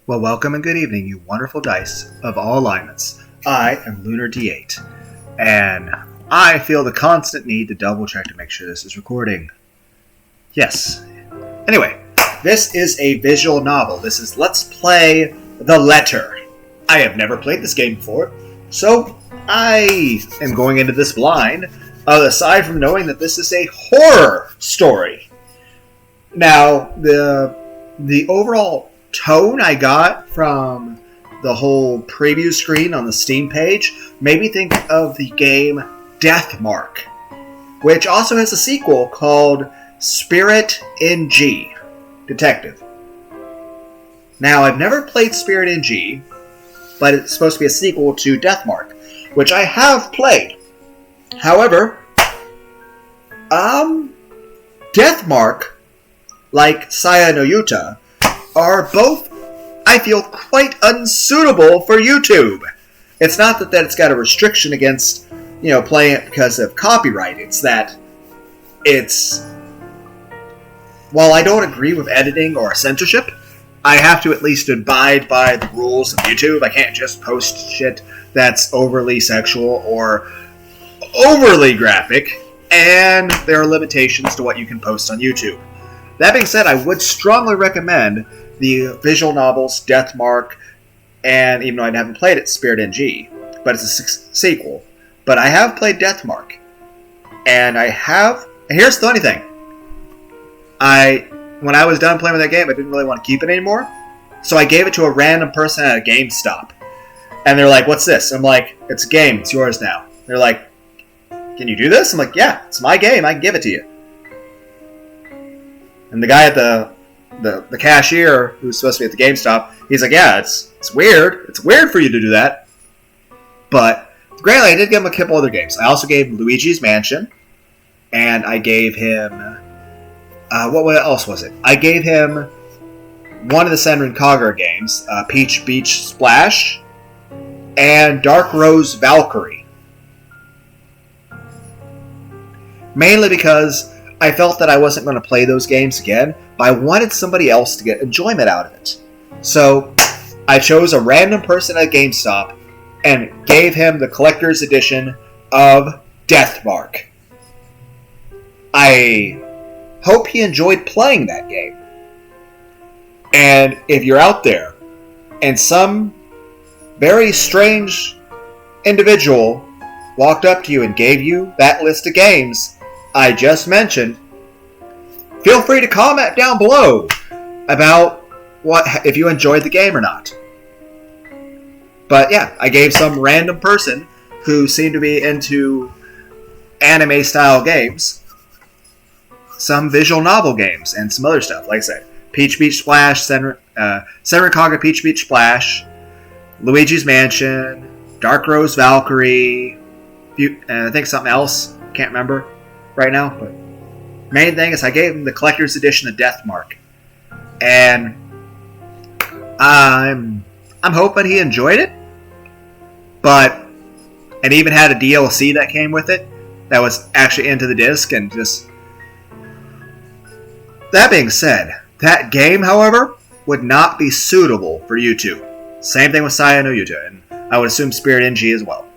Well, welcome and good evening, you wonderful dice of all alignments. I am Lunar D8, and I feel the constant need to double check to make sure this is recording. Yes. Anyway, this is a visual novel. This is Let's Play The Letter. I have never played this game before, so I am going into this blind, aside from knowing that this is a horror story. Now, the overall tone I got from the whole preview screen on the Steam page made me think of the game Deathmark, which also has a sequel called Spirit NG Detective. Now, I've never played Spirit NG, but it's supposed to be a sequel to Deathmark, which I have played. However, Deathmark, like Saya no Yuta, are both, I feel, quite unsuitable for YouTube. It's not that it's got a restriction against, playing it because of copyright. It's that while I don't agree with editing or censorship, I have to at least abide by the rules of YouTube. I can't just post shit that's overly sexual or overly graphic, and there are limitations to what you can post on YouTube. That being said, I would strongly recommend the visual novels Deathmark, and even though I haven't played it, Spirit NG, but it's a sequel. But I have played Deathmark, and here's the funny thing. When I was done playing with that game, I didn't really want to keep it anymore, so I gave it to a random person at a GameStop. And they're like, "What's this?" I'm like, "It's a game, it's yours now." They're like, "Can you do this?" I'm like, "Yeah, it's my game, I can give it to you." And the guy at the cashier, who's supposed to be at the GameStop, he's like, "Yeah, it's weird. It's weird for you to do that." But, granted, I did give him a couple other games. I also gave him Luigi's Mansion, and I gave him... what else was it? I gave him one of the Senran Kagura games, Peach Beach Splash, and Dark Rose Valkyrie. Mainly because I felt that I wasn't going to play those games again, but I wanted somebody else to get enjoyment out of it. So, I chose a random person at GameStop and gave him the collector's edition of Deathmark. I hope he enjoyed playing that game. And if you're out there, and some very strange individual walked up to you and gave you that list of games I just mentioned, feel free to comment down below about if you enjoyed the game or not. But yeah, I gave some random person who seemed to be into anime style games some visual novel games and some other stuff. Like I said, Peach Beach Splash, Senran Kagura Peach Beach Splash, Luigi's Mansion, Dark Rose Valkyrie, and I think something else. Can't remember right now, but main thing is I gave him the collector's edition of Deathmark, and I'm hoping he enjoyed it. And even had a DLC that came with it that was actually into the disc, and just that being said, that game, however, would not be suitable for YouTube. Same thing with Saya no Yuta, and I would assume Spirit NG as well.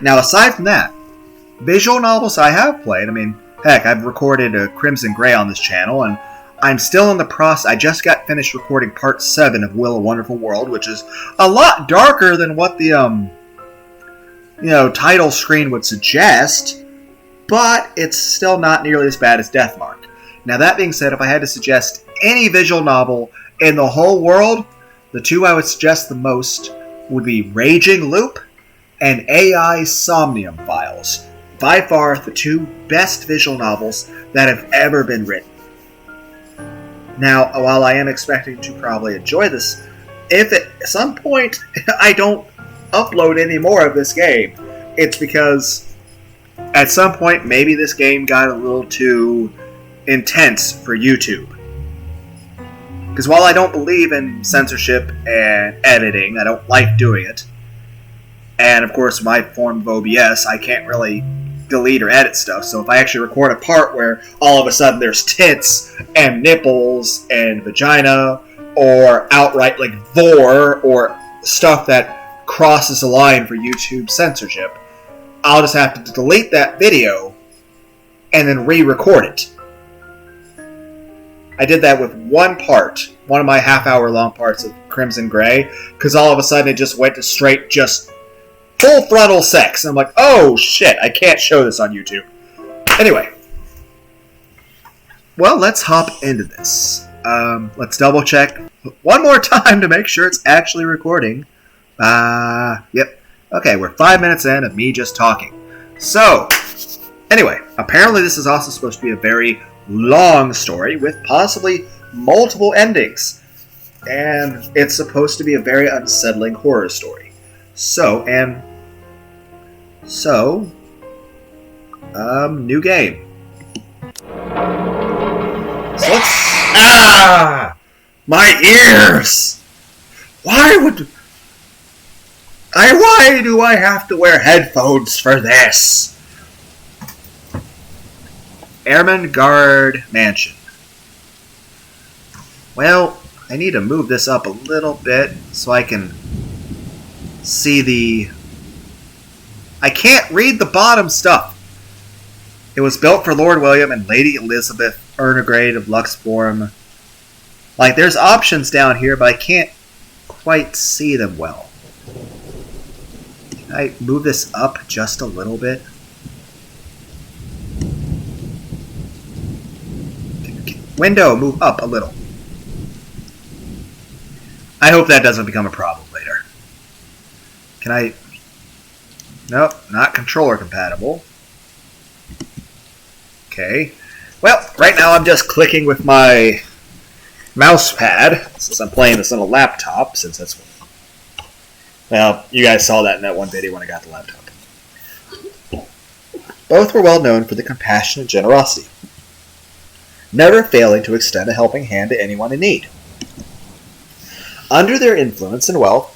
Now, aside from that, visual novels I have played. I mean, heck, I've recorded a Crimson Gray on this channel, and I'm still in the process. I just got finished recording Part 7 of Will: A Wonderful World, which is a lot darker than what the, title screen would suggest, but it's still not nearly as bad as Deathmark. Now, that being said, if I had to suggest any visual novel in the whole world, the two I would suggest the most would be Raging Loop and AI Somnium Files. By far, the two best visual novels that have ever been written. Now, while I am expecting to probably enjoy this, if at some point I don't upload any more of this game, it's because at some point maybe this game got a little too intense for YouTube. Because while I don't believe in censorship and editing, I don't like doing it, and of course my form of OBS, I can't really delete or edit stuff, so if I actually record a part where all of a sudden there's tits and nipples and vagina or outright like vor or stuff that crosses the line for YouTube censorship, I'll just have to delete that video and then re-record it. I did that with one of my half-hour long parts of Crimson Gray, because all of a sudden it just went to straight, just full frontal sex. And I'm like, oh shit, I can't show this on YouTube. Anyway. Well, let's hop into this. Let's double check one more time to make sure it's actually recording. Yep. Okay, we're 5 minutes in of me just talking. So, anyway, apparently this is also supposed to be a very long story with possibly multiple endings. And it's supposed to be a very unsettling horror story. New game. So let's... My ears! Why do I have to wear headphones for this? Ermengarde Mansion. Well, I need to move this up a little bit so I can see the... I can't read the bottom stuff. It was built for Lord William and Lady Elizabeth Ermengarde of Luxborn. Like, there's options down here, but I can't quite see them well. Can I move this up just a little bit? Window, move up a little. I hope that doesn't become a problem later. Can I... Nope, not controller compatible. Okay. Well, right now I'm just clicking with my mouse pad, since I'm playing this on a laptop, since that's... Well, you guys saw that in that one video when I got the laptop. Both were well known for their compassion and generosity, never failing to extend a helping hand to anyone in need. Under their influence and wealth,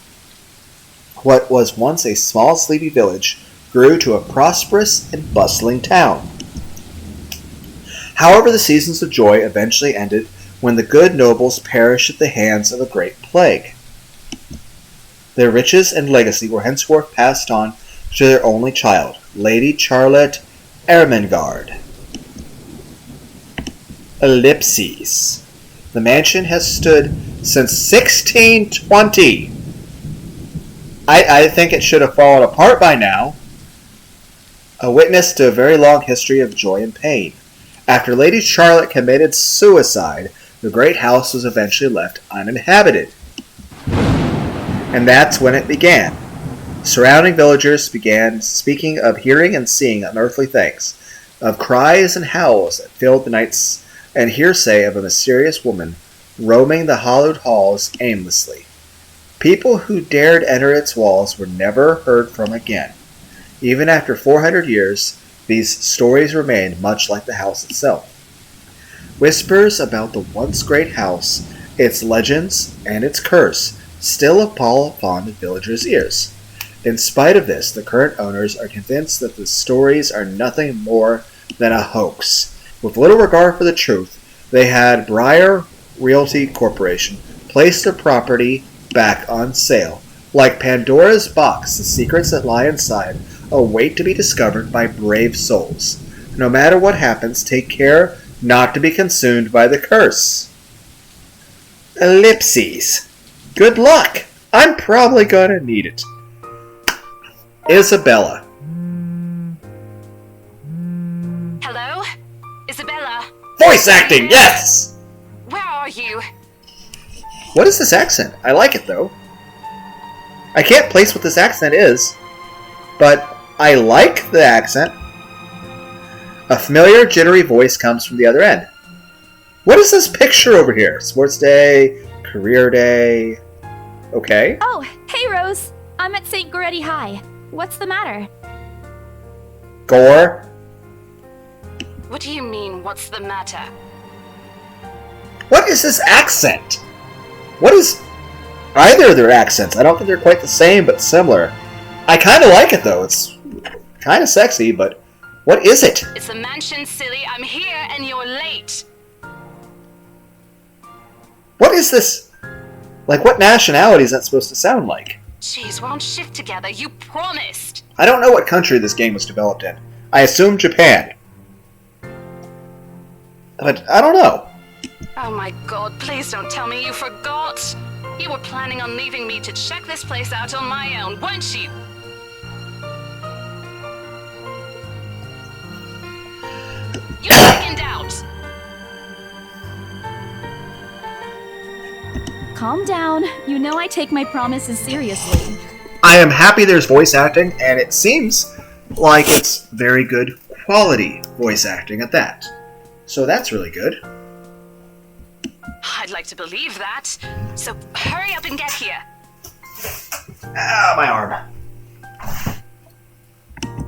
what was once a small, sleepy village grew to a prosperous and bustling town. However, the seasons of joy eventually ended when the good nobles perished at the hands of a great plague. Their riches and legacy were henceforth passed on to their only child, Lady Charlotte Ermengarde. Ellipses. The mansion has stood since 1620. I think it should have fallen apart by now. A witness to a very long history of joy and pain. After Lady Charlotte committed suicide, the great house was eventually left uninhabited. And that's when it began. Surrounding villagers began speaking of hearing and seeing unearthly things, of cries and howls that filled the nights, and hearsay of a mysterious woman roaming the hallowed halls aimlessly. People who dared enter its walls were never heard from again. Even after 400 years, these stories remained much like the house itself. Whispers about the once great house, its legends, and its curse still fall upon the villagers' ears. In spite of this, the current owners are convinced that the stories are nothing more than a hoax. With little regard for the truth, they had Briar Realty Corporation place the property back on sale. Like Pandora's box, the secrets that lie inside await to be discovered by brave souls. No matter what happens, take care not to be consumed by the curse. Ellipses. Good luck! I'm probably gonna need it. Isabella. Hello? Isabella? Voice acting, yes! Where are you? What is this accent? I like it, though. I can't place what this accent is, but I like the accent. A familiar, jittery voice comes from the other end. What is this picture over here? Sports day, career day. Okay. Oh, hey Rose. I'm at St. Goretti High. What's the matter? Gore. What do you mean, what's the matter? What is this accent? What is either of their accents? I don't think they're quite the same, but similar. I kind of like it, though. It's kind of sexy, but what is it? It's the mansion, silly. I'm here and you're late. What is this? Like, what nationality is that supposed to sound like? Jeez, we're on shift together. You promised. I don't know what country this game was developed in. I assume Japan. But I don't know. Oh my god, please don't tell me you forgot. You were planning on leaving me to check this place out on my own, weren't you? You chickened out. Calm down. You know I take my promises seriously. I am happy there's voice acting, and it seems like it's very good quality voice acting at that. So that's really good. I'd like to believe that. So hurry up and get here. Ah, my arm.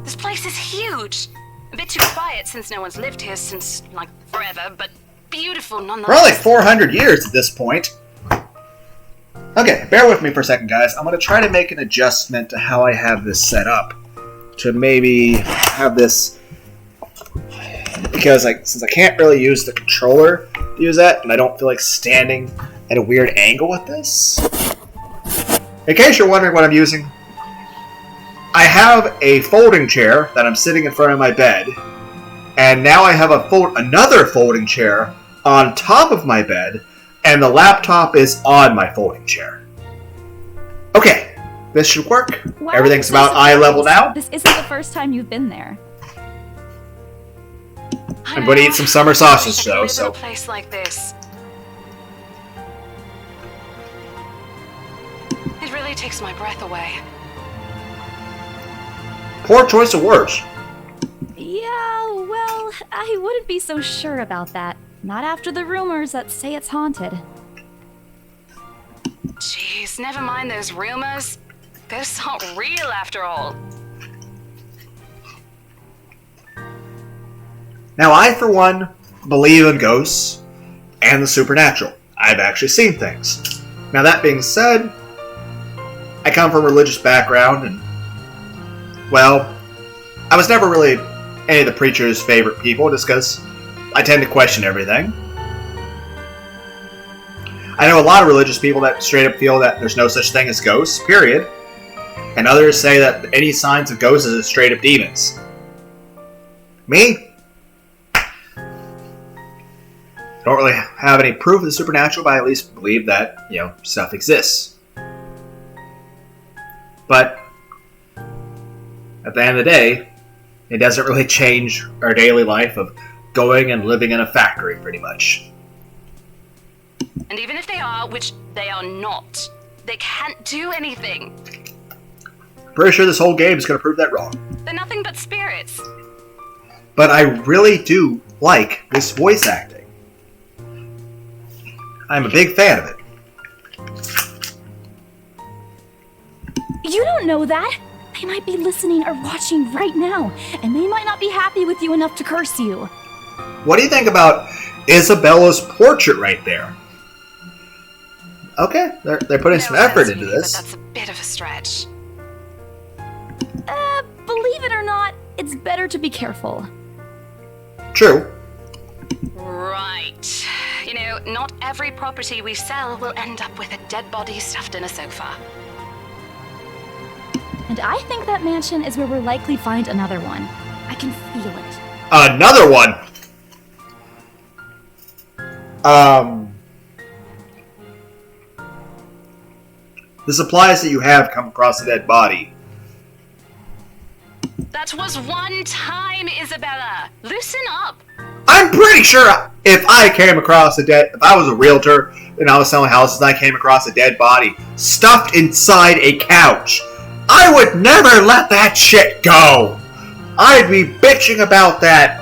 This place is huge. A bit too quiet since no one's lived here since, like, forever, but beautiful We're nonetheless. only 400 years at this point. Okay, bear with me for a second, guys. I'm going to try to make an adjustment to how I have this set up. To maybe have this... Because since I can't really use the controller to use that, and I don't feel like standing at a weird angle with this. In case you're wondering what I'm using, I have a folding chair that I'm sitting in front of my bed, and now I have another folding chair on top of my bed, and the laptop is on my folding chair. Okay, this should work. Wow, Everything's I'm so about eye level surprised. now. This isn't the first time you've been there. I'm going to eat some summer sausage, though, live so... in a place like this. It really takes my breath away. Poor choice of words. Yeah, well, I wouldn't be so sure about that. Not after the rumors that say it's haunted. Jeez, never mind those rumors. Ghosts aren't real after all. Now, I, for one, believe in ghosts and the supernatural. I've actually seen things. Now, that being said, I come from a religious background, and, well, I was never really any of the preacher's favorite people, just because I tend to question everything. I know a lot of religious people that straight up feel that there's no such thing as ghosts, period. And others say that any signs of ghosts is straight up demons. Me? Don't really have any proof of the supernatural, but I at least believe that, stuff exists. But at the end of the day, it doesn't really change our daily life of going and living in a factory, pretty much. And even if they are, which they are not, they can't do anything. Pretty sure this whole game is going to prove that wrong. They're nothing but spirits. But I really do like this voice acting. I'm a big fan of it. You don't know that! They might be listening or watching right now, and they might not be happy with you enough to curse you. What do you think about Isabella's portrait right there? Okay, they're putting some effort into this. But that's a bit of a stretch. Believe it or not, it's better to be careful. True. Right. Not every property we sell will end up with a dead body stuffed in a sofa. And I think that mansion is where we'll likely find another one. I can feel it. Another one! The supplies that you have come across a dead body. That was one time, Isabella. Loosen up. I'm pretty sure if I was a realtor and I was selling houses and I came across a dead body stuffed inside a couch, I would never let that shit go. I'd be bitching about that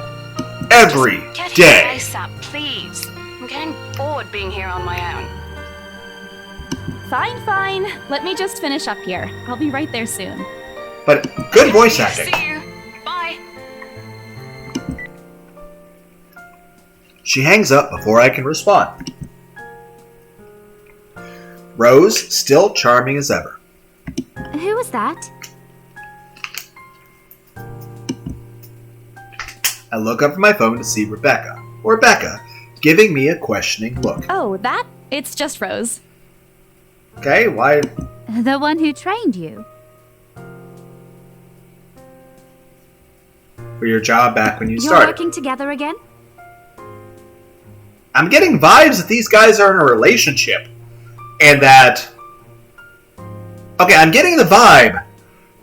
every Get day. your face up, please. I'm getting bored being here on my own. Fine. Let me just finish up here. I'll be right there soon. But good voice acting. See you. Bye. She hangs up before I can respond. Rose, still charming as ever. Who was that? I look up from my phone to see Rebecca, giving me a questioning look. Oh, that? It's just Rose. Okay, why? The one who trained you. For your job back when you You're started. working together again? I'm getting vibes that these guys are in a relationship. And that... Okay, I'm getting the vibe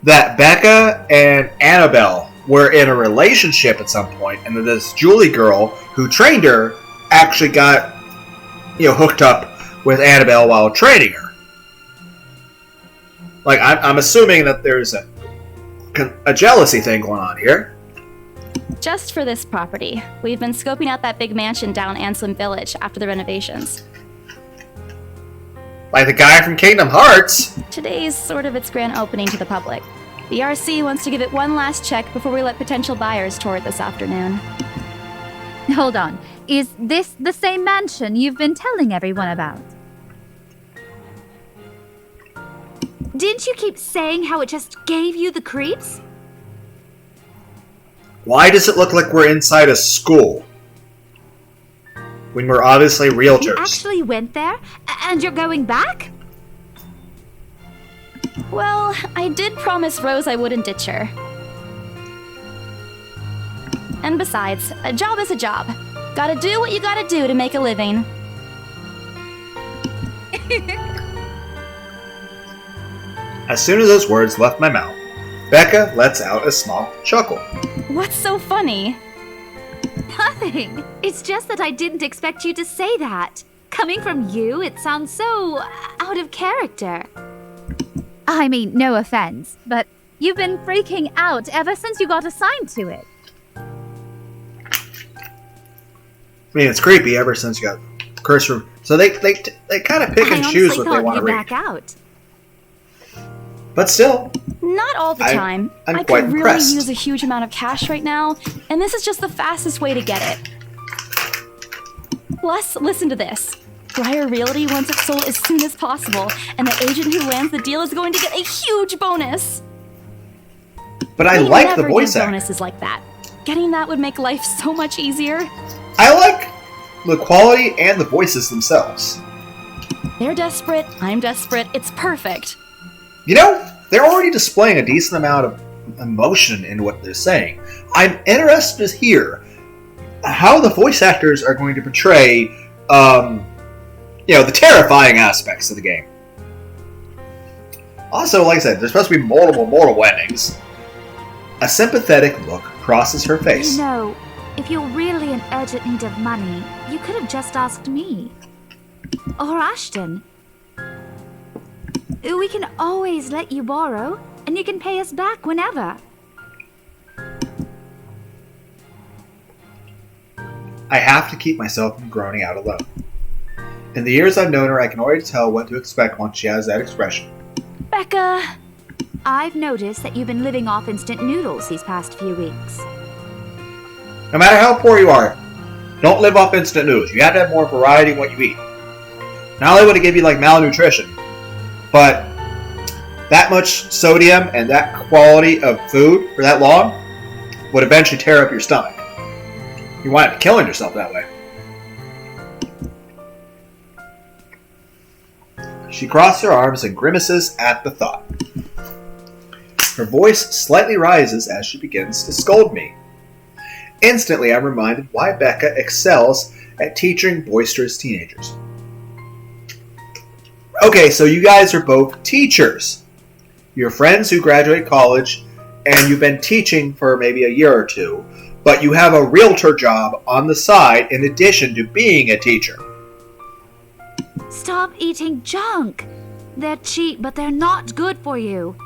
that Becca and Annabelle were in a relationship at some point, and that this Julie girl who trained her actually got, hooked up with Annabelle while training her. Like, I'm assuming that there's a jealousy thing going on here. Just for this property. We've been scoping out that big mansion down Ansem Village after the renovations. Like the guy from Kingdom Hearts. Today's sort of its grand opening to the public. The RC wants to give it one last check before we let potential buyers tour it this afternoon. Hold on. Is this the same mansion you've been telling everyone about? Didn't you keep saying how it just gave you the creeps? Why does it look like we're inside a school? When we're obviously realtors. You actually went there? And you're going back? Well, I did promise Rose I wouldn't ditch her. And besides, a job is a job. Gotta do what you gotta do to make a living. As soon as those words left my mouth, Becca lets out a small chuckle. What's so funny? Nothing. It's just that I didn't expect you to say that. Coming from you, it sounds so out of character. I mean, no offense, but you've been freaking out ever since you got assigned to it. I mean, it's creepy ever since you got cursor. So they kind of pick and choose what they want to read. Back out. But still, Not all the time. I'm I quite could really impressed. use a huge amount of cash right now, and this is just the fastest way to get it. Plus, listen to this. Briar Realty wants it sold as soon as possible, and the agent who lands the deal is going to get a huge bonus. but I We like the never voice give acting. bonuses like that. Getting that would make life so much easier. I like the quality and the voices themselves. They're desperate, I'm desperate, it's perfect. They're already displaying a decent amount of emotion in what they're saying. I'm interested to hear how the voice actors are going to portray, the terrifying aspects of the game. Also, like I said, there's supposed to be multiple endings. A sympathetic look crosses her face. You know, if you're really in urgent need of money, you could have just asked me. Or Ashton. We can always let you borrow, and you can pay us back whenever. I have to keep myself from groaning out alone. In the years I've known her, I can already tell what to expect once she has that expression. Becca! I've noticed that you've been living off instant noodles these past few weeks. No matter how poor you are, don't live off instant noodles. You have to have more variety in what you eat. Not only would it give you malnutrition, but that much sodium and that quality of food for that long would eventually tear up your stomach. You wind up killing yourself that way. She crosses her arms and grimaces at the thought. Her voice slightly rises as she begins to scold me. Instantly, I'm reminded why Becca excels at teaching boisterous teenagers. Okay, so you guys are both teachers. You're friends who graduate college, and you've been teaching for maybe a year or two, but you have a realtor job on the side in addition to being a teacher. Stop eating junk. They're cheap, but they're not good for you.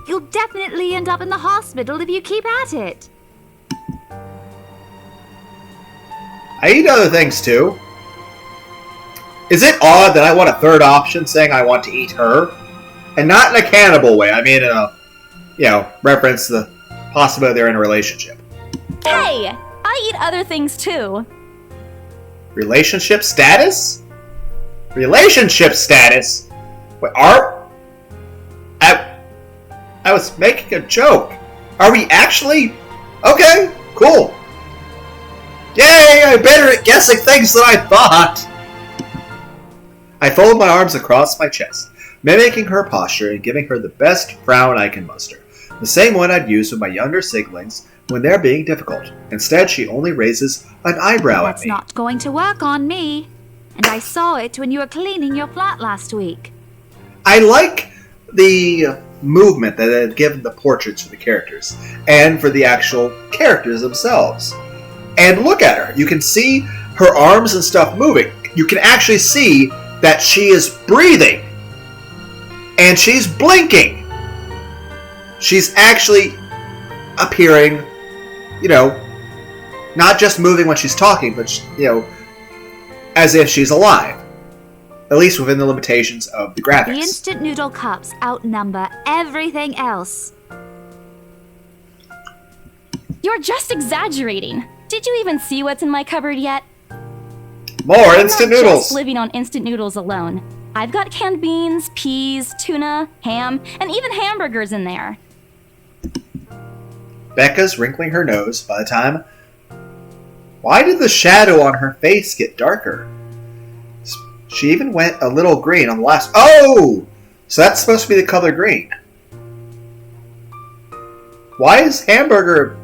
You'll definitely end up in the hospital if you keep at it. I eat other things too. Is it odd that I want a third option saying I want to eat her? And not in a cannibal way, I mean in a, reference to the possibility they're in a relationship. Hey! I eat other things too. Relationship status? Relationship status? Wait, I was making a joke. Are we actually? Okay, cool. Yay, I'm better at guessing things than I thought. I fold my arms across my chest, mimicking her posture and giving her the best frown I can muster. The same one I'd use with my younger siblings when they're being difficult. Instead, she only raises an eyebrow at That's me. not going to work on me. And I saw it when you were cleaning your flat last week. I like the movement that it had given the portraits for the characters and for the actual characters themselves. And look at her. You can see her arms and stuff moving. You can actually see that she is breathing. And she's blinking. She's actually appearing, not just moving when she's talking, but, as if she's alive. At least within the limitations of the graphics. The instant noodle cups outnumber everything else. You're just exaggerating. Did you even see what's in my cupboard yet? More I'm instant not noodles! just living on instant noodles alone. I've got canned beans, peas, tuna, ham, and even hamburgers in there. Becca's wrinkling her nose by the time. Why did the shadow on her face get darker? She even went a little green on the last. Oh! So that's supposed to be the color green. Why is hamburger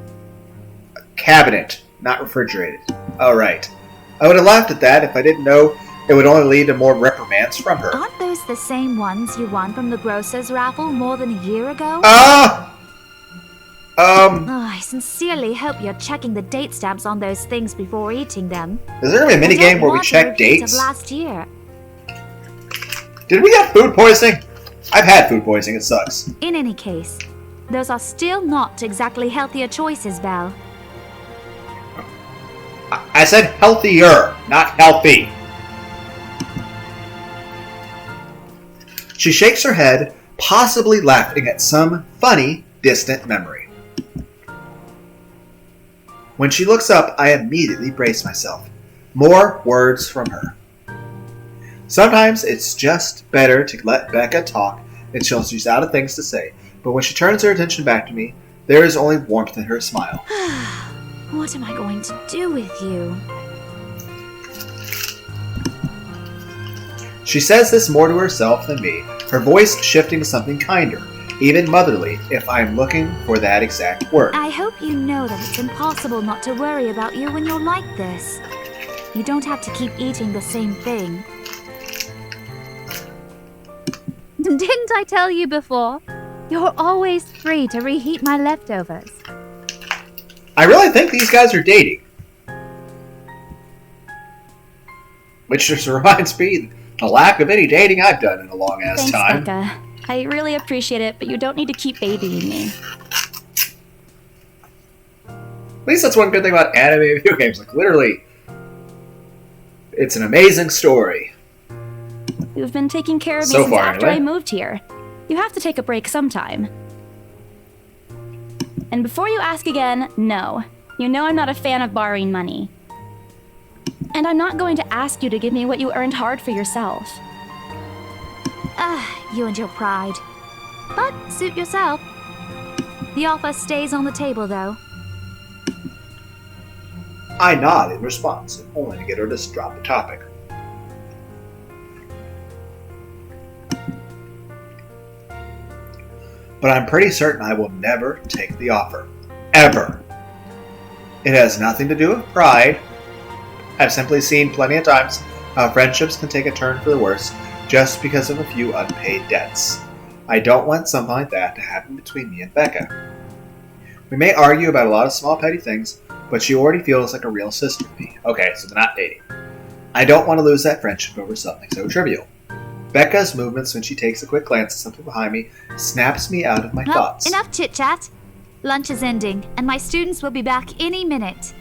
cabinet, not refrigerated? Oh, right. I would have laughed at that if I didn't know it would only lead to more reprimands from her. Aren't those the same ones you won from the grocer's raffle more than a year ago? Oh, I sincerely hope you're checking the date stamps on those things before eating them. Is there going to be a I minigame don't where we want check a repeat dates? Of last year. Did we get food poisoning? I've had food poisoning, it sucks. In any case, those are still not exactly healthier choices, Val. I said healthier, not healthy. She shakes her head, possibly laughing at some funny, distant memory. When she looks up, I immediately brace myself. More words from her. Sometimes it's just better to let Becca talk until she's out of things to say, but when she turns her attention back to me, there is only warmth in her smile. What am I going to do with you? She says this more to herself than me, her voice shifting to something kinder, even motherly, if I'm looking for that exact word. I hope you know that it's impossible not to worry about you when you're like this. You don't have to keep eating the same thing. Didn't I tell you before? You're always free to reheat my leftovers. I really think these guys are dating. Which just reminds me the lack of any dating I've done in a long-ass Thanks, time. Becca. I really appreciate it, but you don't need to keep babying me. At least that's one good thing about anime video games. Like, literally, it's an amazing story. You've been taking care of me So since far, after anyway. I moved here. You have to take a break sometime. And before you ask again, no. You know I'm not a fan of borrowing money. And I'm not going to ask you to give me what you earned hard for yourself. You and your pride. But suit yourself. The offer stays on the table, though. I nod in response, only to get her to drop the topic. But I'm pretty certain I will never take the offer. Ever. It has nothing to do with pride. I've simply seen plenty of times how friendships can take a turn for the worse just because of a few unpaid debts. I don't want something like that to happen between me and Becca. We may argue about a lot of small petty things, but she already feels like a real sister to me. Okay, so they're not dating. I don't want to lose that friendship over something so trivial. Becca's movements when she takes a quick glance at something behind me snaps me out of my Well, thoughts. enough chit-chat. Lunch is ending, and my students will be back any minute.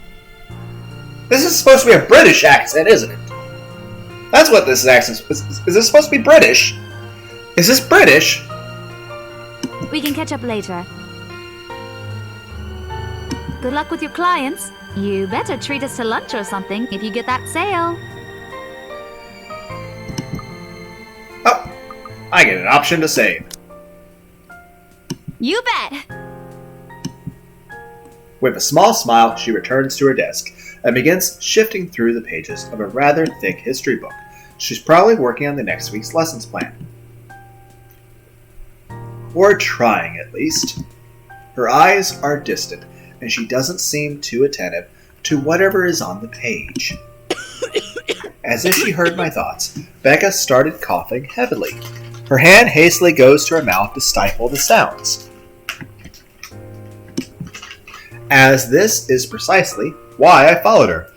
This is supposed to be a British accent, isn't it? That's what this accent is. Is this supposed to be British? Is this British? We can catch up later. Good luck with your clients. You better treat us to lunch or something if you get that sale. Oh, I get an option to save. You bet! With a small smile, she returns to her desk and begins shifting through the pages of a rather thick history book. She's probably working on the next week's lessons plan. Or trying, at least. Her eyes are distant, and she doesn't seem too attentive to whatever is on the page. As if she heard my thoughts, Becca started coughing heavily. Her hand hastily goes to her mouth to stifle the sounds. As this is precisely why I followed her.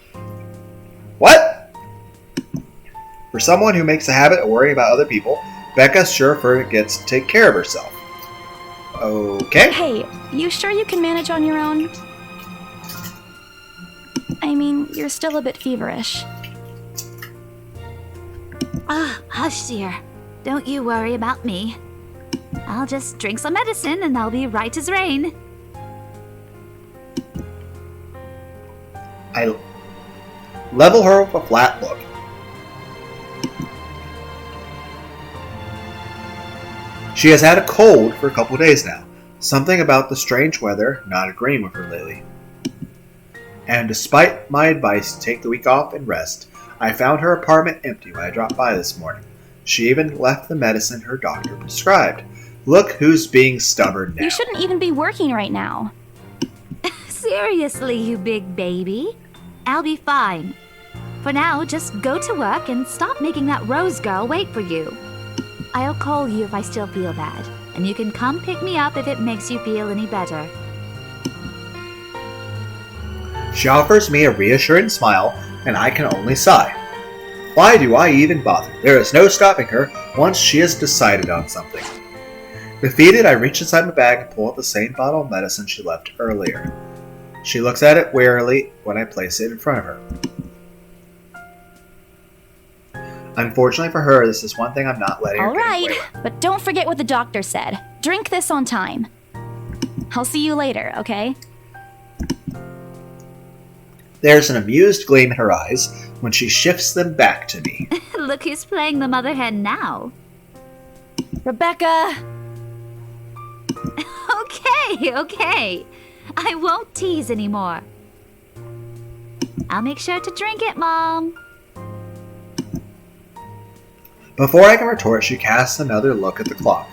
What? For someone who makes a habit of worrying about other people, Becca sure forgets to take care of herself. Okay. Hey, you sure you can manage on your own? I mean, you're still a bit feverish. Hush, dear. Don't you worry about me. I'll just drink some medicine and I'll be right as rain. I level her with a flat look. She has had a cold for a couple days now. Something about the strange weather not agreeing with her lately. And despite my advice to take the week off and rest, I found her apartment empty when I dropped by this morning. She even left the medicine her doctor prescribed. Look who's being stubborn now. You shouldn't even be working right now. Seriously, you big baby. I'll be fine. For now, just go to work and stop making that Rose girl wait for you. I'll call you if I still feel bad, and you can come pick me up if it makes you feel any better. She offers me a reassuring smile, and I can only sigh. Why do I even bother? There is no stopping her once she has decided on something. Defeated, I reach inside my bag and pull out the same bottle of medicine she left earlier. She looks at it warily when I place it in front of her. Unfortunately for her, this is one thing I'm not letting her get away with. But don't forget what the doctor said. Drink this on time. I'll see you later, okay? There's an amused gleam in her eyes when she shifts them back to me. Look who's playing the mother hen now. Rebecca! Okay. I won't tease anymore. I'll make sure to drink it, Mom. Before I can retort, she casts another look at the clock.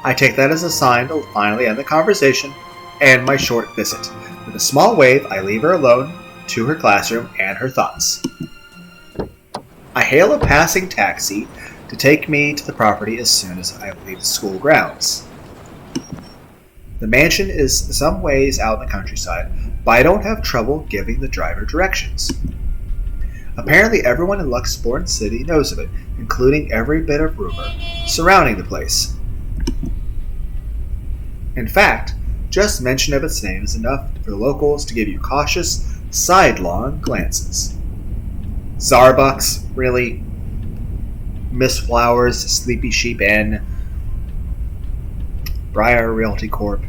I take that as a sign to finally end the conversation and my short visit. With a small wave, I leave her alone to her classroom and her thoughts. I hail a passing taxi to take me to the property as soon as I leave the school grounds. The mansion is some ways out in the countryside, but I don't have trouble giving the driver directions. Apparently everyone in Luxborn City knows of it, including every bit of rumor surrounding the place. In fact, just mention of its name is enough for the locals to give you cautious, sidelong glances. Zarbucks, really? Miss Flowers, Sleepy Sheep Inn, Briar Realty Corp,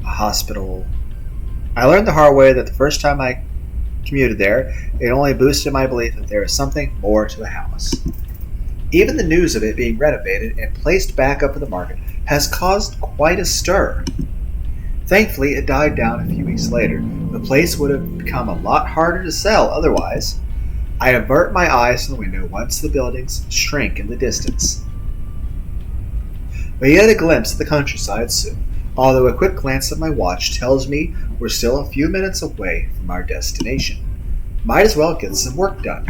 a hospital. I learned the hard way that the first time I commuted there, it only boosted my belief that there is something more to the house. Even the news of it being renovated and placed back up for the market has caused quite a stir. Thankfully, it died down a few weeks later. The place would have become a lot harder to sell otherwise. I avert my eyes from the window once the buildings shrink in the distance. But yet a glimpse of the countryside soon, although a quick glance at my watch tells me we're still a few minutes away from our destination. Might as well get some work done.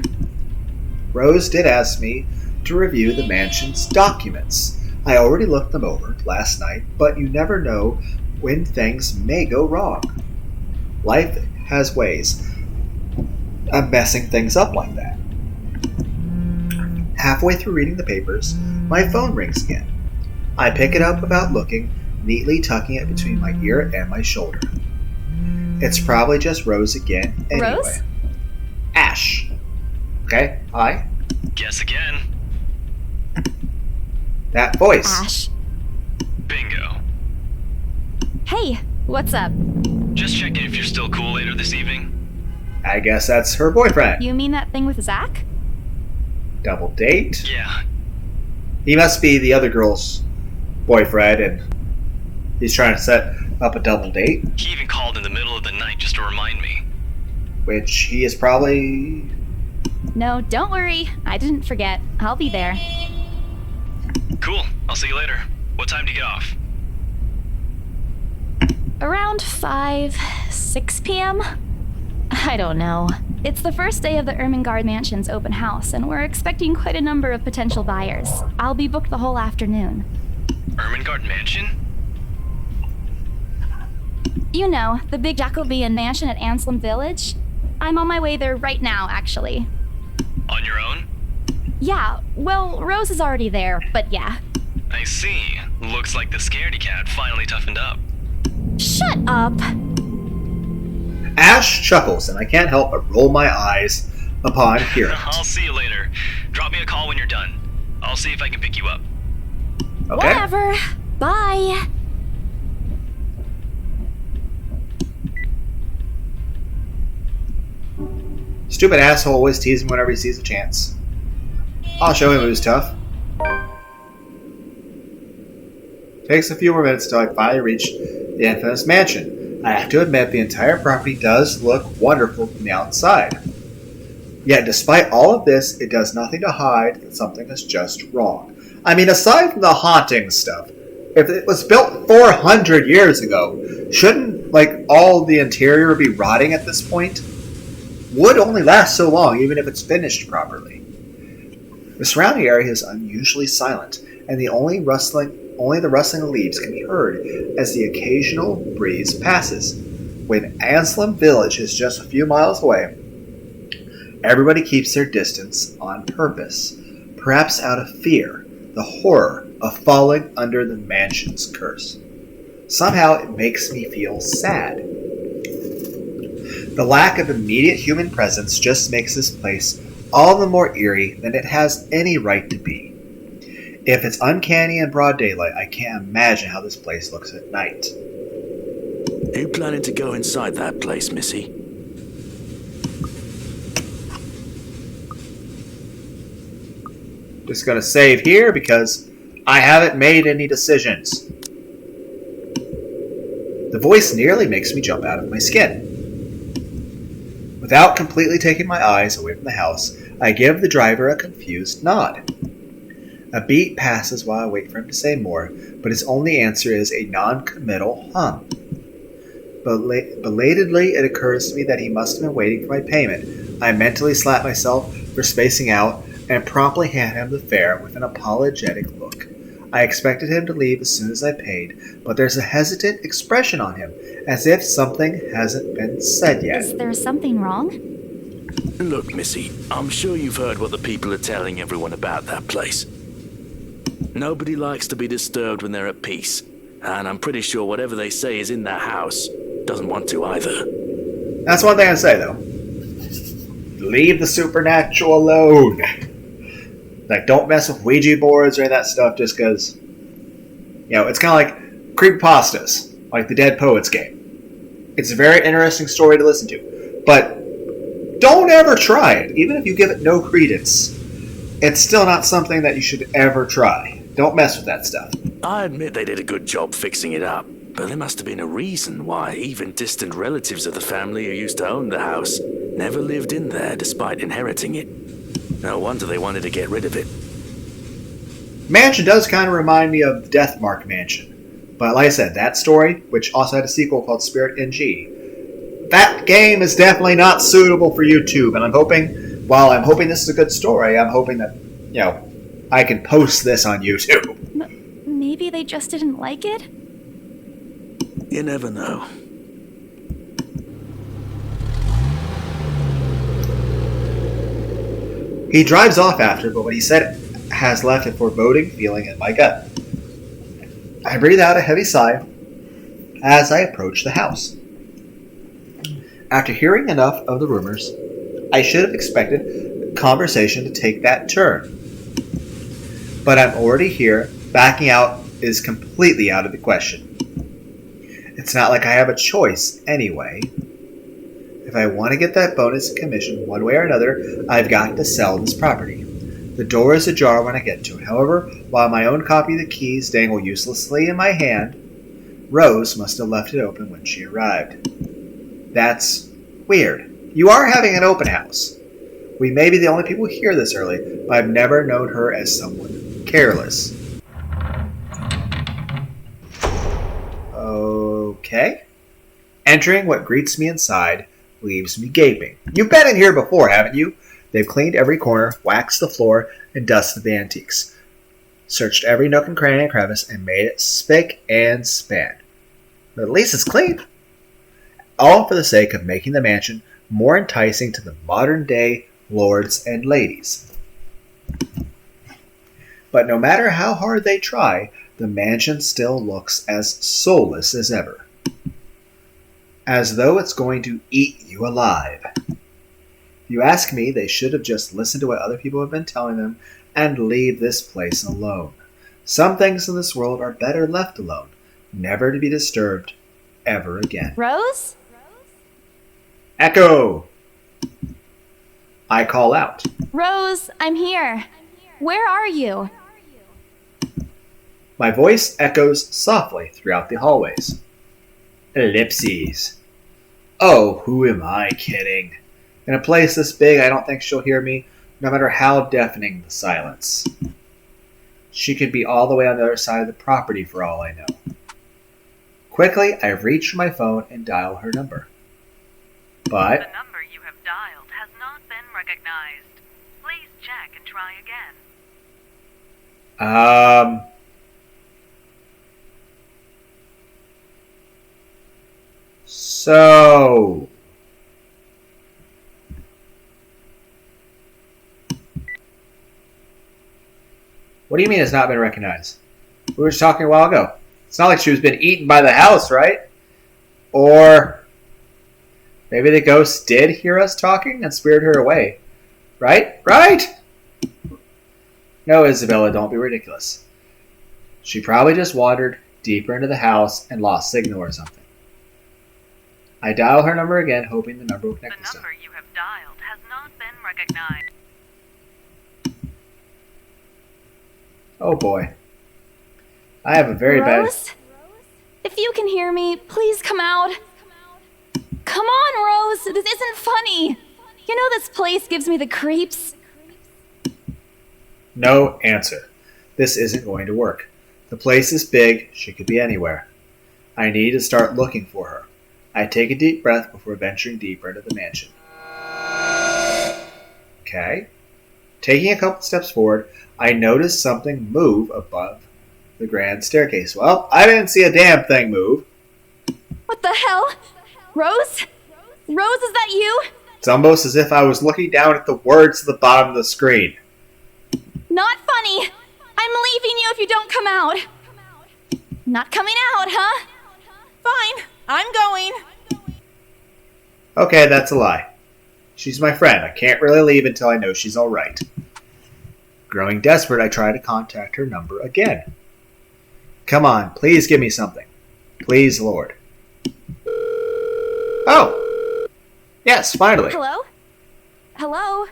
Rose did ask me to review the mansion's documents. I already looked them over last night, but you never know when things may go wrong. Life has ways of messing things up like that. Halfway through reading the papers, my phone rings again. I pick it up without looking, neatly tucking it between my ear and my shoulder. It's probably just Rose again anyway. Rose? Ash. Okay, hi. Guess again. That voice. Ash. Bingo. Hey, what's up? Just checking if you're still cool later this evening. I guess that's her boyfriend. You mean that thing with Zach? Double date? Yeah. He must be the other girl's boyfriend, and he's trying to set up a double date, He even called in the middle of the night just to remind me. which he is probably No, don't worry. I didn't forget. I'll be there. Cool. I'll see you later. What time do you get off? Around 6 p.m.? I don't know. It's the first day of the Ermengarde Mansion's open house, and we're expecting quite a number of potential buyers. I'll be booked the whole afternoon. Ermengarde Mansion? You know, the big Jacobean mansion at Anselm Village? I'm on my way there right now, actually. On your own? Yeah, well, Rose is already there, but yeah. I see. Looks like the scaredy cat finally toughened up. Shut up! Ash chuckles, and I can't help but roll my eyes upon hearing it. I'll see you later. Drop me a call when you're done. I'll see if I can pick you up. Okay? Whatever. Bye. Stupid asshole always teases me whenever he sees a chance. I'll show him who's tough. Takes a few more minutes until I finally reach the infamous mansion. I have to admit the entire property does look wonderful from the outside. Yet despite all of this, it does nothing to hide that something is just wrong. I mean, aside from the haunting stuff, if it was built 400 years ago, shouldn't, all the interior be rotting at this point? Wood only lasts so long, even if it's finished properly. The surrounding area is unusually silent, and only the rustling of leaves can be heard as the occasional breeze passes. When Anselm Village is just a few miles away, everybody keeps their distance on purpose, perhaps out of fear, the horror of falling under the mansion's curse. Somehow it makes me feel sad. The lack of immediate human presence just makes this place all the more eerie than it has any right to be. If it's uncanny in broad daylight, I can't imagine how this place looks at night. Are you planning to go inside that place, Missy? Just gonna save here because I haven't made any decisions. The voice nearly makes me jump out of my skin. Without completely taking my eyes away from the house, I give the driver a confused nod. A beat passes while I wait for him to say more, but his only answer is a non-committal hum. Belatedly, it occurs to me that he must have been waiting for my payment. I mentally slap myself for spacing out and promptly hand him the fare with an apologetic look. I expected him to leave as soon as I paid, but there's a hesitant expression on him, as if something hasn't been said yet. Is there something wrong? Look, Missy, I'm sure you've heard what the people are telling everyone about that place. Nobody likes to be disturbed when they're at peace, and I'm pretty sure whatever they say is in that house doesn't want to either. That's one thing I'd say, though. Leave the supernatural alone. Don't mess with Ouija boards or any of that stuff just because, it's kind of like creepypastas, like the Dead Poets game. It's a very interesting story to listen to, but don't ever try it. Even if you give it no credence, it's still not something that you should ever try. Don't mess with that stuff. I admit they did a good job fixing it up, but there must have been a reason why even distant relatives of the family who used to own the house never lived in there despite inheriting it. No wonder they wanted to get rid of it. Mansion does kind of remind me of the Deathmark Mansion. But like I said, that story, which also had a sequel called Spirit NG, that game is definitely not suitable for YouTube. And while I'm hoping this is a good story, I'm hoping that, I can post this on YouTube. Maybe they just didn't like it? You never know. He drives off after, but what he said has left a foreboding feeling in my gut. I breathe out a heavy sigh as I approach the house. After hearing enough of the rumors, I should have expected the conversation to take that turn. But I'm already here. Backing out is completely out of the question. It's not like I have a choice anyway. If I want to get that bonus commission one way or another, I've got to sell this property. The door is ajar when I get to it. However, while my own copy of the keys dangle uselessly in my hand, Rose must have left it open when she arrived. That's weird. You are having an open house. We may be the only people here this early, but I've never known her as someone careless. Okay. Entering what greets me inside leaves me gaping. You've been in here before, haven't you? They've cleaned every corner, waxed the floor, and dusted the antiques. Searched every nook and cranny and crevice and made it spick and span. But at least it's clean. All for the sake of making the mansion more enticing to the modern-day lords and ladies. But no matter how hard they try, the mansion still looks as soulless as ever. As though it's going to eat you alive. If you ask me, they should have just listened to what other people have been telling them and leave this place alone. Some things in this world are better left alone, never to be disturbed ever again. Rose? Echo! I call out. Rose, I'm here. Where are you? My voice echoes softly throughout the hallways. Ellipses. Oh, who am I kidding? In a place this big, I don't think she'll hear me, no matter how deafening the silence. She could be all the way on the other side of the property for all I know. Quickly, I reach for my phone and dial her number. But the number you have dialed has not been recognized. Please check and try again. So... What do you mean it's not been recognized? We were just talking a while ago. It's not like she was been eaten by the house, right? Or maybe the ghost did hear us talking and spirited her away. Right? Right? No, Isabella, don't be ridiculous. She probably just wandered deeper into the house and lost signal or something. I dial her number again, hoping the number will connect this time. The number you have dialed has not been recognized. Oh boy. I have a very Rose? If you can hear me, please come out. Come on, Rose. This isn't funny. You know this place gives me the creeps. No answer. This isn't going to work. The place is big. She could be anywhere. I need to start looking for her. I take a deep breath before venturing deeper into the mansion. Okay. Taking a couple steps forward, I notice something move above the grand staircase. Well, I didn't see a damn thing move. What the hell? Rose? Rose, is that you? It's almost as if I was looking down at the words at the bottom of the screen. Not funny. I'm leaving you if you don't come out. Not coming out, huh? Fine, I'm going. Okay, that's a lie. She's my friend. I can't really leave until I know she's alright. Growing desperate, I try to contact her number again. Come on, please give me something. Please, Lord. Oh! Yes, finally. Hello? Hello?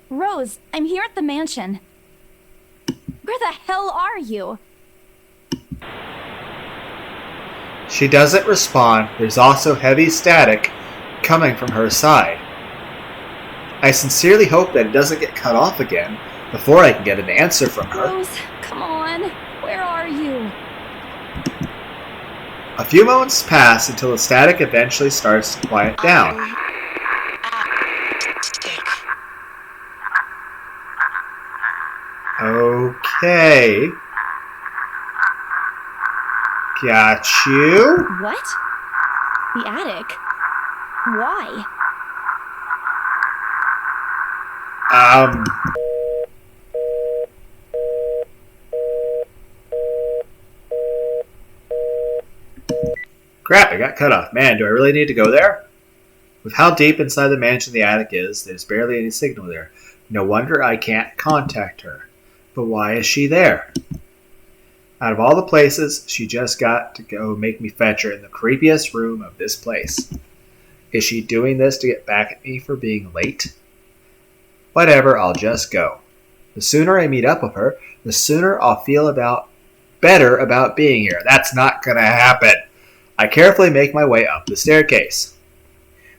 Rose, I'm here at the mansion. Where the hell are you? She doesn't respond. There's also heavy static coming from her side. I sincerely hope that it doesn't get cut off again before I can get an answer from her. Rose, come on. Where are you? A few moments pass until the static eventually starts to quiet down. Okay. Got you. What? The attic? Why? Crap, I got cut off. Man, do I really need to go there? With how deep inside the mansion the attic is, there's barely any signal there. No wonder I can't contact her. But why is she there? Out of all the places, she just got to go make me fetch her in the creepiest room of this place. Is she doing this to get back at me for being late? Whatever, I'll just go. The sooner I meet up with her, the sooner I'll feel better about being here. That's not gonna happen. I carefully make my way up the staircase.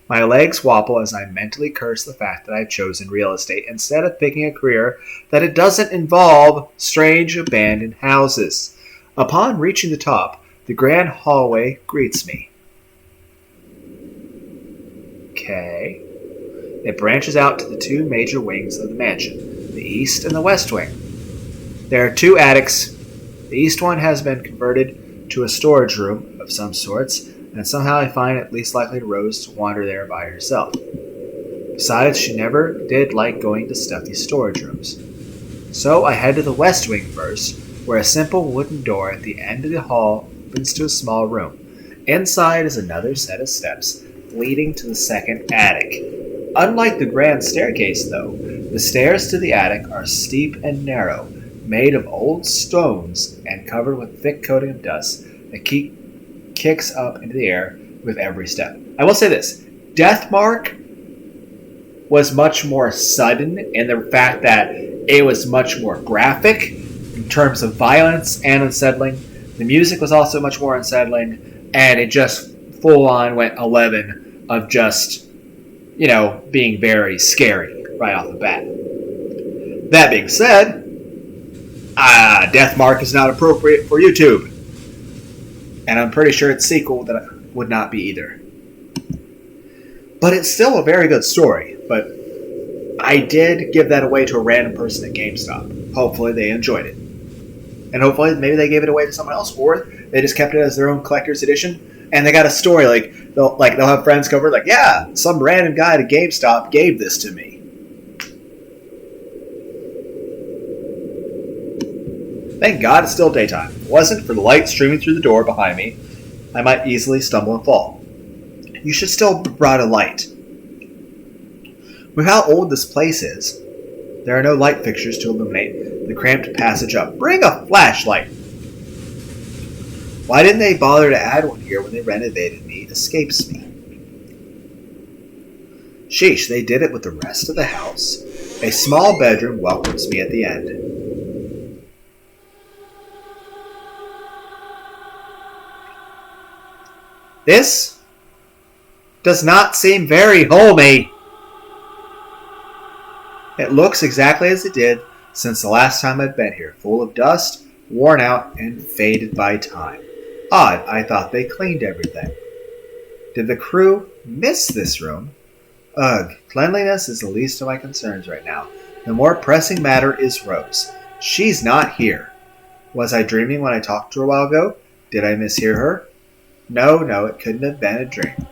My legs wobble as I mentally curse the fact that I've chosen real estate instead of picking a career that it doesn't involve strange abandoned houses. Upon reaching the top, the grand hallway greets me. Okay. It branches out to the two major wings of the mansion, the east and the west wing. There are two attics. The east one has been converted to a storage room of some sorts, and somehow I find it least likely to Rose to wander there by herself. Besides, she never did like going to stuffy storage rooms. So I head to the west wing first, where a simple wooden door at the end of the hall opens to a small room. Inside is another set of steps leading to the second attic. Unlike the grand staircase, though, the stairs to the attic are steep and narrow, made of old stones and covered with thick coating of dust that kicks up into the air with every step. I will say this, Deathmark was much more sudden in the fact that it was much more graphic in terms of violence and unsettling. The music was also much more unsettling, and it just full on went 11 of just, being very scary right off the bat. That being said, Deathmark is not appropriate for YouTube. And I'm pretty sure its sequel that would not be either. But it's still a very good story. But I did give that away to a random person at GameStop. Hopefully they enjoyed it. And hopefully maybe they gave it away to someone else, or they just kept it as their own collector's edition. And they got a story, they'll have friends come over, yeah, some random guy at a GameStop gave this to me. Thank God it's still daytime. If it wasn't for the light streaming through the door behind me, I might easily stumble and fall. You should still brought a light. With how old this place is, there are no light fixtures to illuminate the cramped passage up. Bring a flashlight! Why didn't they bother to add one here when they renovated me? Escapes me. Sheesh, they did it with the rest of the house. A small bedroom welcomes me at the end. This does not seem very homey. It looks exactly as it did since the last time I'd been here, full of dust, worn out, and faded by time. Odd, I thought they cleaned everything. Did the crew miss this room? Ugh, cleanliness is the least of my concerns right now. The more pressing matter is Rose. She's not here. Was I dreaming when I talked to her a while ago? Did I mishear her? No, it couldn't have been a dream.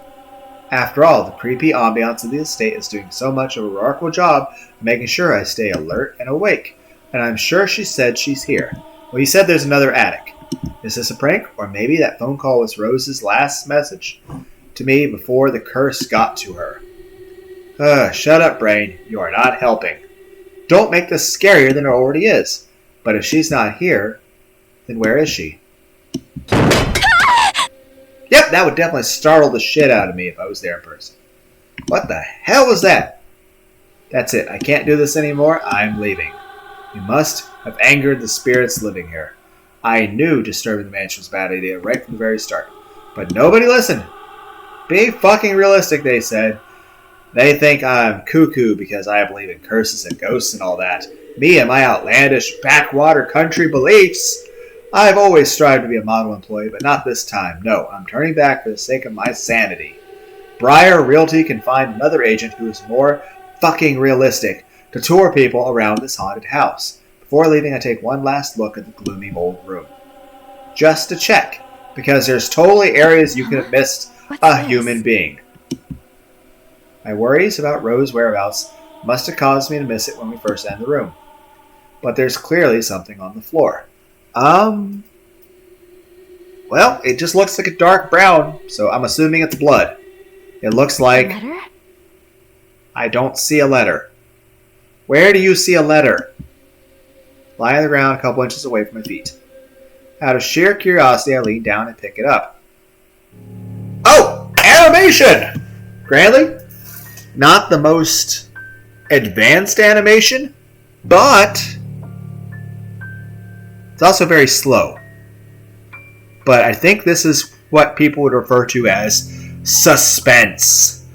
After all, the creepy ambiance of the estate is doing so much of a remarkable job of making sure I stay alert and awake. And I'm sure she said she's here. Well, you said there's another attic. Is this a prank? Or maybe that phone call was Rose's last message to me before the curse got to her. Shut up, brain. You are not helping. Don't make this scarier than it already is. But if she's not here, then where is she? Yep, that would definitely startle the shit out of me if I was there in person. What the hell was that? That's it. I can't do this anymore. I'm leaving. You must have angered the spirits living here. I knew disturbing the mansion was a bad idea right from the very start. But nobody listened. Be fucking realistic, they said. They think I'm cuckoo because I believe in curses and ghosts and all that. Me and my outlandish backwater country beliefs. I've always strived to be a model employee, but not this time. No, I'm turning back for the sake of my sanity. Briar Realty can find another agent who is more fucking realistic to tour people around this haunted house. Before leaving, I take one last look at the gloomy old room. Just to check, because there's totally areas you could have missed human being. My worries about Rose's whereabouts must have caused me to miss it when we first entered the room. But there's clearly something on the floor. Well, it just looks like a dark brown, so I'm assuming it's blood. It looks like... A letter? I don't see a letter. Where do you see a letter? Lie on the ground a couple inches away from my feet. Out of sheer curiosity, I lean down and pick it up. Oh! Animation! Granted, not the most advanced animation, but it's also very slow. But I think this is what people would refer to as suspense.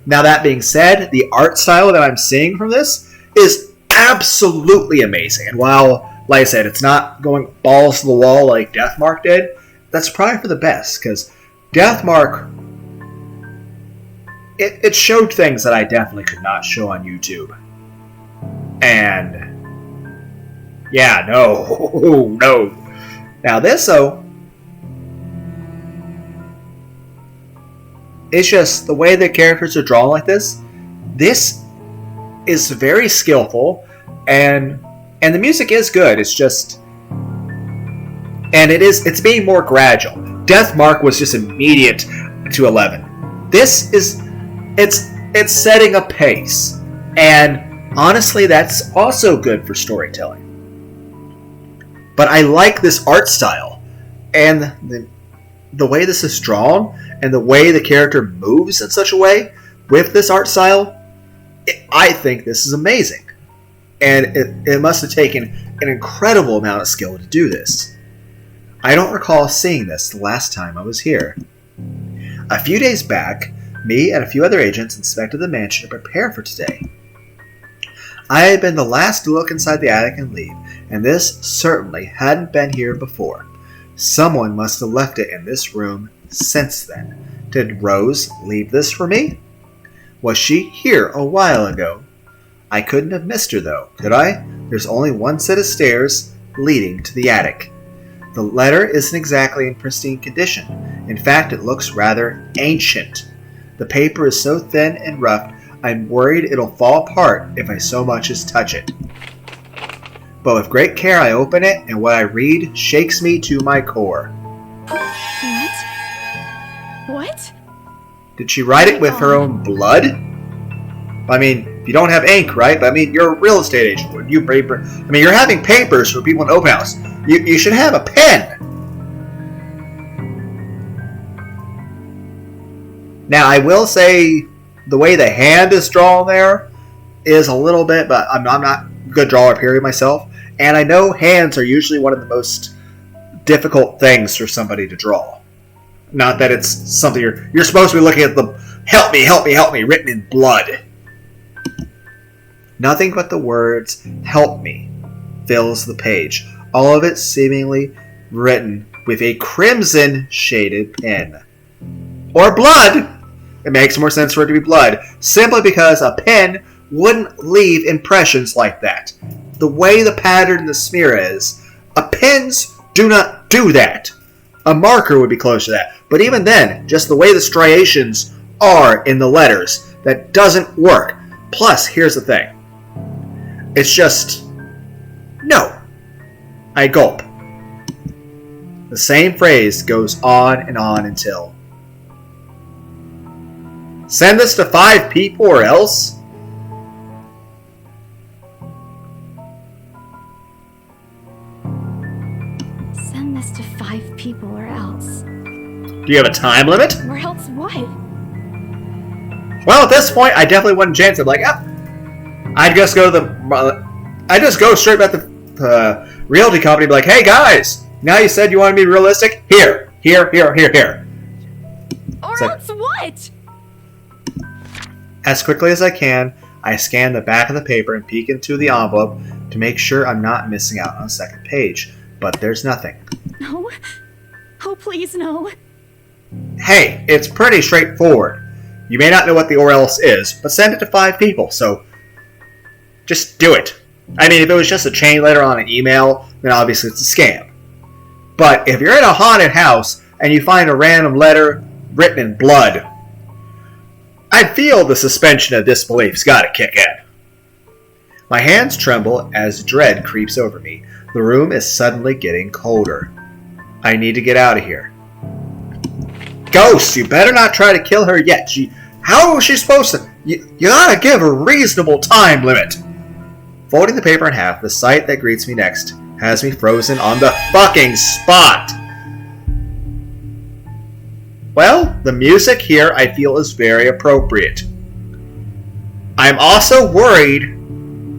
Now that being said, the art style that I'm seeing from this is absolutely amazing. And while, like I said, it's not going balls to the wall like Deathmark did, that's probably for the best, because Deathmark, it showed things that I definitely could not show on YouTube. And yeah, no. Now this, though, it's just the way the characters are drawn like this. This is very skillful, and the music is good. It's just, and it's being more gradual. Deathmark was just immediate to 11. This is, it's setting a pace, and honestly, that's also good for storytelling. But I like this art style, and the way this is drawn, and the way the character moves in such a way with this art style, I think this is amazing. And it must have taken an incredible amount of skill to do this. I don't recall seeing this the last time I was here. A few days back, me and a few other agents inspected the mansion to prepare for today. I had been the last to look inside the attic and leave, and this certainly hadn't been here before. Someone must have left it in this room since then. Did Rose leave this for me? Was she here a while ago? I couldn't have missed her though, could I? There's only one set of stairs leading to the attic. The letter isn't exactly in pristine condition. In fact, it looks rather ancient. The paper is so thin and rough, I'm worried it'll fall apart if I so much as touch it. But with great care I open it, and what I read shakes me to my core. What? Did she write it with her own blood? I mean, you don't have ink, right? But I mean, you're a real estate agent. Would you paper? I mean, you're having papers for people in open house. You should have a pen. Now, I will say the way the hand is drawn there is a little bit, but I'm not a good drawer, period, myself. And I know hands are usually one of the most difficult things for somebody to draw. Not that it's something you're supposed to be looking at the help me, written in blood. Nothing but the words, help me, fills the page. All of it seemingly written with a crimson shaded pen. Or blood! It makes more sense for it to be blood, simply because a pen wouldn't leave impressions like that. The way the pattern in the smear is, pens do not do that. A marker would be close to that. But even then, just the way the striations are in the letters, that doesn't work. Plus, here's the thing. It's just, no. I gulp. The same phrase goes on and on until, send this to 5 people or else? Send this to 5 people or else. Do you have a time limit? Or else what? Well, at this point, I definitely wouldn't chance it. Like, I'd just go to I'd just go straight back to the realty company and be like, hey guys, now you said you want to be realistic? Here. Or So- else what? As quickly as I can, I scan the back of the paper and peek into the envelope to make sure I'm not missing out on a second page. But there's nothing. No. Oh, please, no. Hey, it's pretty straightforward. You may not know what the or else is, but send it to 5 people, so just do it. I mean, if it was just a chain letter on an email, then obviously it's a scam. But if you're in a haunted house and you find a random letter written in blood, I feel the suspension of disbelief's gotta kick in. My hands tremble as dread creeps over me. The room is suddenly getting colder. I need to get out of here. Ghost, you better not try to kill her yet. How was she supposed to? You gotta give a reasonable time limit. Folding the paper in half, the sight that greets me next has me frozen on the fucking spot. Well, the music here I feel is very appropriate. I'm also worried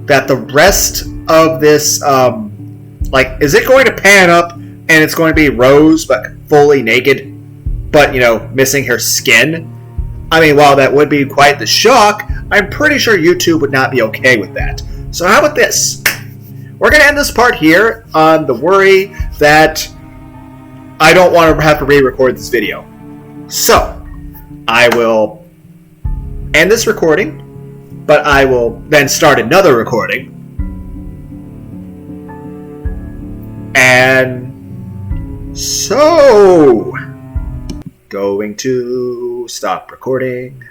that the rest of this, is it going to pan up and it's going to be Rose but fully naked, but, missing her skin? I mean, while that would be quite the shock, I'm pretty sure YouTube would not be okay with that. So how about this? We're going to end this part here on the worry that I don't want to have to re-record this video. So, I will end this recording, but I will then start another recording. And so, going to stop recording.